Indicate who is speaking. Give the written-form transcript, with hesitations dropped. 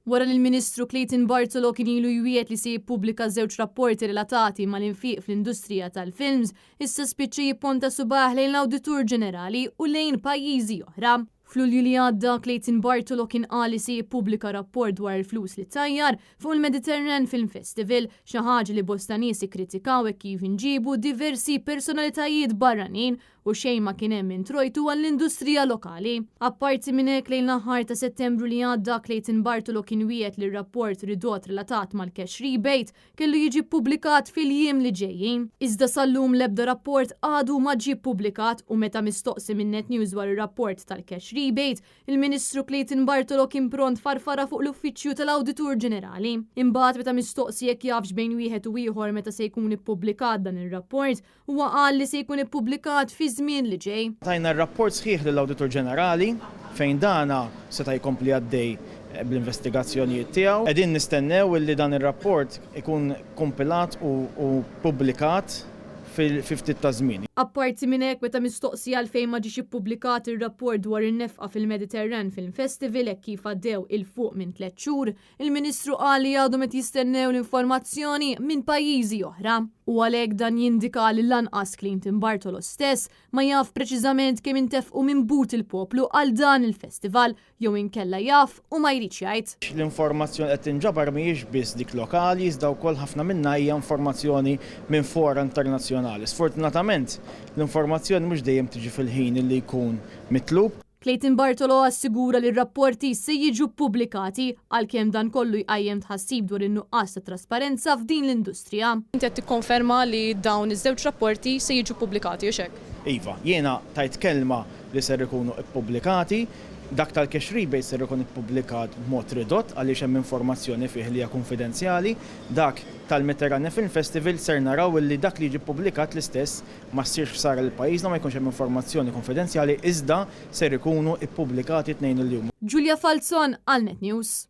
Speaker 1: Wara li l-Ministru Clayton Bartolo kien ilu jwiet li se jippubblika żewġ rapporti relatati mal-infiq fl-industrija tal-films, issa spiċċa jipponta subaħ lejn l-Awditur Ġenerali u lejn pajjiżi oħra. F'Lulju li għadda, Clayton Bartolo kien qal li se jippubblika rapport dwar il-flus li tajjar fuq il-Mediterranean Film Festival, xi ħaġa li bosta nies ikkritikaw kif inġibu diversi personalitajiet barranin u xejn ma kien hemm introjtu għall-industrija lokali. Apparti minn hekk lejn l-aħħar ta' Settembru li għadda, Clayton Bartolo kien wiegħed li r-rapport ridott relatat mal-cash rebate kellu jiġi ppubblikat fil-jiem li ġejjin. Iżda sal-lum l-ebda rapport għadu ma ġie ppubblikat u meta mistoqsi minn Net News dwar ir-rapport tal-cash rebate, il-Ministru Clayton Bartolo kien pront farfara fuq l-Uffiċċju tal-Awditur Ġenerali. Imbagħad meta mistoqsi jekk jafx bejn wieħed u ieħor meta se jkun ippubblikat dan ir-rapport, huwa qal li se jkun ippubblikat fi żmien li ġej.
Speaker 2: Tajna r-rapport sħiħ lill-Awditur Ġenerali fejn dana seta' jkompli għaddej bl-investigazzjonijiet tiegħu. Qegħdin nistennew li dan ir-rapport ikun kompilat u pubblikat fil-ftit ta' żmien.
Speaker 1: Apparti minn hekk meta mistoqsi għalfejn ma ġiex ippubblikat ir-rapport dwar in-nefqa fil-Mediterranean Film Festival hekk kif għaddew il-fuq minn 3 xhur, il-Ministru qal li għadhom qed jistennew l-informazzjoni minn pajjiżi oħra. U għalhekk dan jindika li lanqas Clayton Bartolo stess ma jaf preċiżament kemm intefqu minn but il-poplu għal dan il-festival jew inkella jaf u ma jridx jgħid.
Speaker 2: L-informazzjoni qed tinġabar mhijiex biss dik lokali, iżda wkoll ħafna minnha hija informazzjoni minn fora internazzjonali. Sfortunatament, l-informazzjoni mhux dejjem tiġi fil-ħin li jkun mitlub.
Speaker 1: Clayton Bartolo assigura li r-rapporti se jiġu pubblikati għalkemm dan kollu jqajjem tħassib dwar in-nuqqas ta' trasparenza f'din l-industrija.
Speaker 3: Inti qed tikkonferma li dawn iż-żewġ rapporti se jiġu pubblikati u x'hekk?
Speaker 2: Iva, jiena tajt kelma li ser ikunu ippubblikati. Dak tal-cash rebate ser ikun ippubblikat b'mod ridott għaliex hemm informazzjoni fih li hija konfidenzjali. Dak tal-Mediterranean Film Festival ser naraw li dak li jiġi ppubblikat l-istess ma ssirx sar il-pajjiżna ma jkunx hemm informazzjoni konfidenzjali iżda ser ikunu ippubblikati tnejn il-jum.
Speaker 1: Giulia Falzon għal Net News.